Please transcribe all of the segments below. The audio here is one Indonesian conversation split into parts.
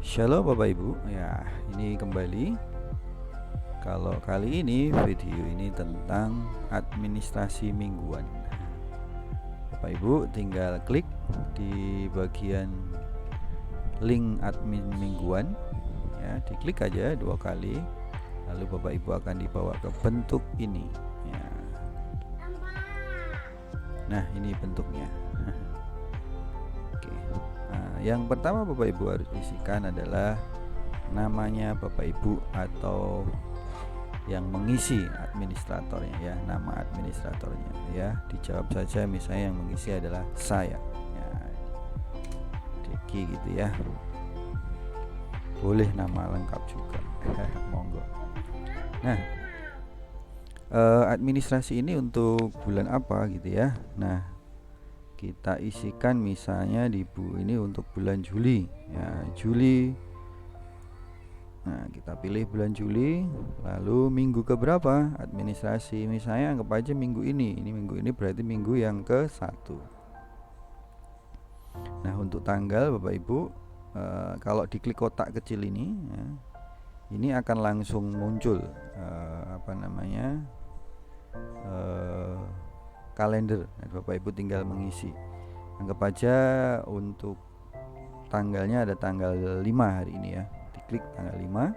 Shalom Bapak Ibu. Ya, ini kembali. Kalau kali ini video ini tentang administrasi mingguan. Bapak Ibu tinggal klik di bagian link admin mingguan. Ya, diklik aja 2 kali. Lalu Bapak Ibu akan dibawa ke bentuk ini. Ya. Nah, ini bentuknya. Oke. Nah, yang pertama Bapak Ibu harus isikan adalah namanya Bapak Ibu atau yang mengisi administratornya, ya, nama administratornya, ya. Dijawab saja, misalnya yang mengisi adalah saya, ya, Deki gitu ya. Boleh nama lengkap juga. Monggo. Nah, administrasi ini untuk bulan apa gitu ya. Nah, kita isikan misalnya di ini untuk bulan Juli, ya, Juli. Nah, kita pilih bulan Juli, lalu minggu keberapa administrasi, misalnya anggap aja minggu ini minggu ini berarti minggu yang ke-1. Nah, untuk tanggal Bapak Ibu, kalau diklik kotak kecil ini, ya, ini akan langsung muncul kalender. Nah, Bapak Ibu tinggal mengisi. Anggap aja untuk tanggalnya ada tanggal 5 hari ini, ya. Diklik tanggal 5,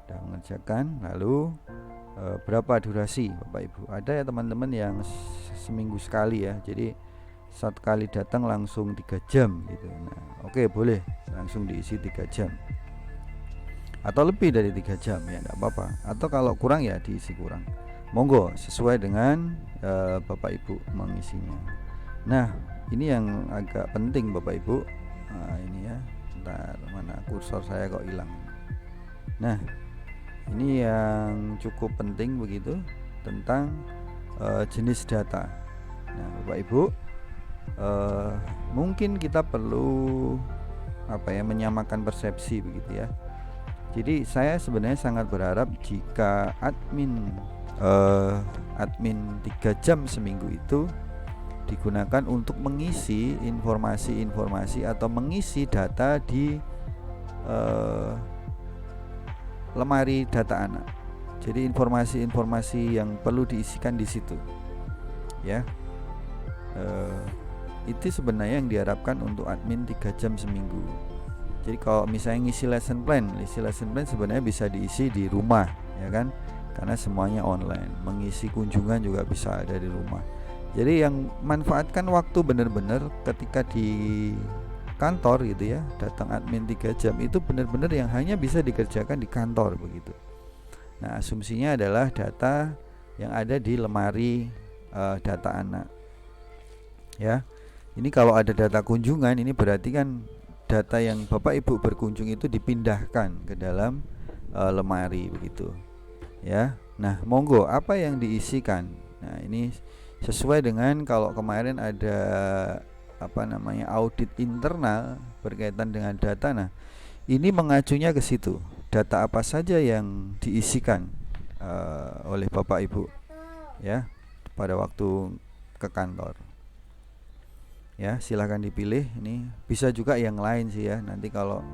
dan mengerjakan. Lalu berapa durasi Bapak Ibu? Ada ya teman-teman yang seminggu sekali, ya. Jadi satu kali datang langsung 3 jam gitu. Nah, oke, boleh langsung diisi 3 jam. Atau lebih dari 3 jam, ya enggak apa-apa. Atau kalau kurang ya diisi kurang. Monggo sesuai dengan Bapak Ibu mengisinya. Nah, ini yang agak penting Bapak Ibu. Nah, ini ya. Bentar, mana kursor saya kok hilang. Nah, ini yang cukup penting begitu tentang jenis data. Nah, Bapak Ibu, mungkin kita perlu menyamakan persepsi begitu ya. Jadi saya sebenarnya sangat berharap jika admin 3 jam seminggu itu digunakan untuk mengisi informasi-informasi atau mengisi data di lemari data anak. Jadi informasi-informasi yang perlu diisikan di situ, ya. Itu sebenarnya yang diharapkan untuk admin 3 jam seminggu. Jadi kalau misalnya ngisi lesson plan sebenarnya bisa diisi di rumah, ya kan? Karena semuanya online. Mengisi kunjungan juga bisa ada di rumah. Jadi yang manfaatkan waktu benar-benar ketika di kantor gitu ya, datang admin 3 jam itu benar-benar yang hanya bisa dikerjakan di kantor begitu. Nah, asumsinya adalah data yang ada di lemari data anak, ya. Ini kalau ada data kunjungan, ini berarti kan data yang Bapak Ibu berkunjung itu dipindahkan ke dalam lemari begitu, ya. Nah, monggo apa yang diisikan. Nah, ini sesuai dengan kalau kemarin ada audit internal berkaitan dengan data. Nah, ini mengacunya ke situ. Data apa saja yang diisikan oleh Bapak Ibu, ya, pada waktu ke kantor. Ya, silahkan dipilih. Ini bisa juga yang lain sih ya. Nanti kalau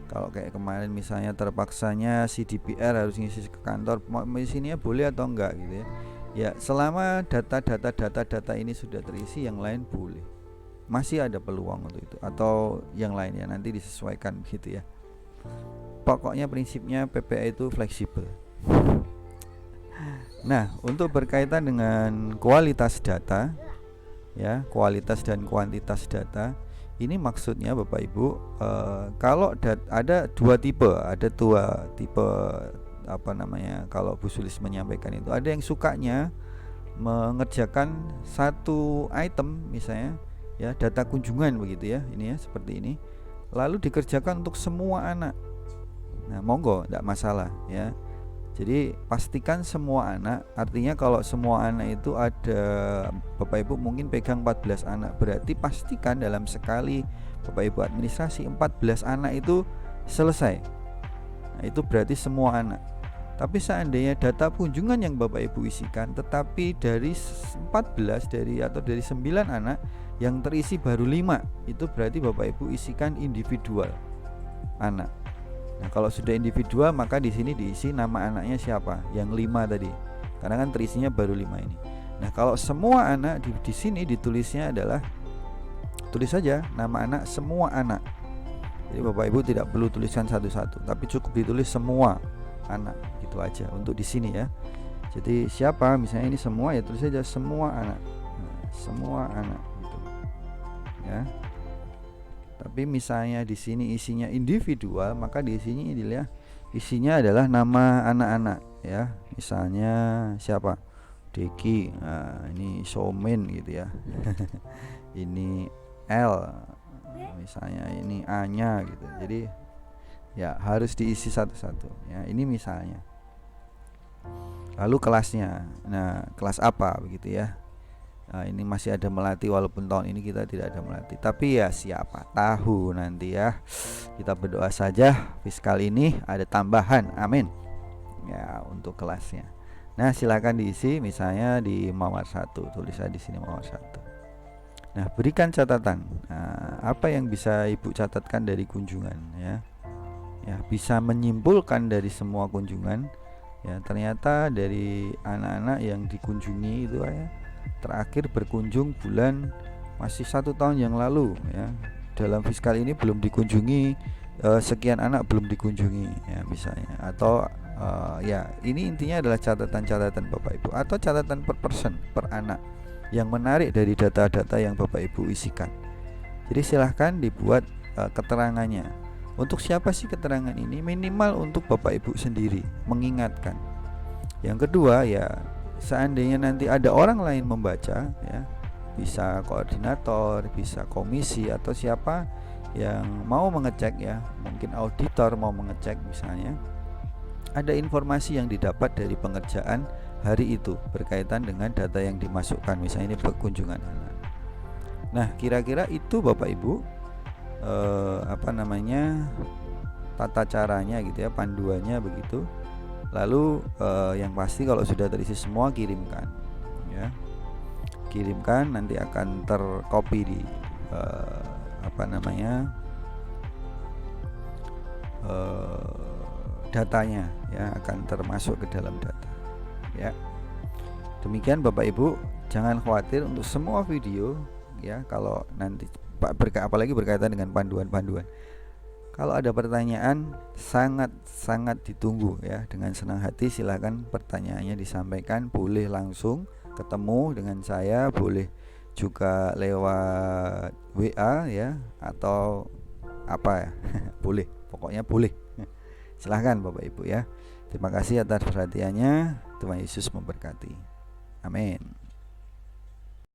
kayak kemarin misalnya terpaksanya si DPR harus ngisi ke kantor, isinya boleh atau enggak gitu ya. Ya, selama data ini sudah terisi, yang lain boleh. Masih ada peluang untuk itu atau yang lainnya nanti disesuaikan gitu ya. Pokoknya prinsipnya PPA itu fleksibel. Nah, untuk berkaitan dengan kualitas data, ya, kualitas dan kuantitas data, ini maksudnya Bapak Ibu, kalau ada dua tipe kalau Bu Sulis menyampaikan itu, ada yang sukanya mengerjakan satu item misalnya, ya, data kunjungan begitu ya, ini ya, seperti ini, lalu dikerjakan untuk semua anak. Nah, monggo, tidak masalah ya. Jadi pastikan semua anak, artinya kalau semua anak itu ada, Bapak Ibu mungkin pegang 14 anak, berarti pastikan dalam sekali Bapak Ibu administrasi 14 anak itu selesai. Nah, itu berarti semua anak. Tapi seandainya data kunjungan yang Bapak Ibu isikan, tetapi dari 14 dari 9 anak yang terisi baru 5, itu berarti Bapak Ibu isikan individual anak. Nah, kalau sudah individual maka di sini diisi nama anaknya siapa, yang 5 tadi. Karena kan terisinya baru 5 ini. Nah, kalau semua anak di sini ditulisnya adalah tulis saja nama anak semua anak. Jadi Bapak Ibu tidak perlu tuliskan satu-satu, tapi cukup ditulis semua anak, gitu aja untuk di sini ya. Jadi siapa, misalnya ini semua, ya tulis saja semua anak. Nah, semua anak gitu. Ya. Tapi misalnya di sini isinya individual, maka di sini isinya adalah nama anak-anak ya. Misalnya siapa? Deki. Nah, ini Somin gitu ya. Ini L. Misalnya ini A-nya gitu. Jadi ya harus diisi satu-satu ya. Ini misalnya. Lalu kelasnya. Nah, kelas apa begitu ya. Nah, ini masih ada melati, walaupun tahun ini kita tidak ada melati. Tapi ya siapa tahu nanti ya. Kita berdoa saja fiskal ini ada tambahan. Amin. Ya, untuk kelasnya. Nah, silakan diisi misalnya di Mawar 1. Tulis aja di sini Mawar 1. Nah, berikan catatan. Nah, apa yang bisa Ibu catatkan dari kunjungan ya? Ya, bisa menyimpulkan dari semua kunjungan ya, ternyata dari anak-anak yang dikunjungi itu ya, terakhir berkunjung bulan masih 1 tahun yang lalu ya. Dalam fiskal ini belum dikunjungi sekian anak belum dikunjungi ya misalnya. Atau ya ini intinya adalah catatan-catatan Bapak Ibu, atau catatan per person, per anak, yang menarik dari data-data yang Bapak Ibu isikan. Jadi silahkan dibuat keterangannya. Untuk siapa sih keterangan ini? Minimal untuk Bapak Ibu sendiri mengingatkan. Yang kedua ya, seandainya nanti ada orang lain membaca ya, bisa koordinator, bisa komisi, atau siapa yang mau mengecek ya, mungkin auditor mau mengecek misalnya, ada informasi yang didapat dari pengerjaan hari itu berkaitan dengan data yang dimasukkan, misalnya ini kunjungan anak. Nah, kira-kira itu Bapak Ibu tata caranya gitu ya, panduannya begitu. Lalu yang pasti kalau sudah terisi semua, kirimkan ya. Kirimkan, nanti akan tercopy di datanya ya, akan termasuk ke dalam data ya. Demikian Bapak Ibu, jangan khawatir untuk semua video ya. Kalau nanti apalagi berkaitan dengan panduan-panduan, kalau ada pertanyaan sangat ditunggu ya. Dengan senang hati silakan pertanyaannya disampaikan, boleh langsung ketemu dengan saya, boleh juga lewat WA ya, atau apa ya. Boleh, pokoknya boleh. Silahkan Bapak Ibu ya. Terima kasih atas perhatiannya. Tuhan Yesus memberkati. Amin.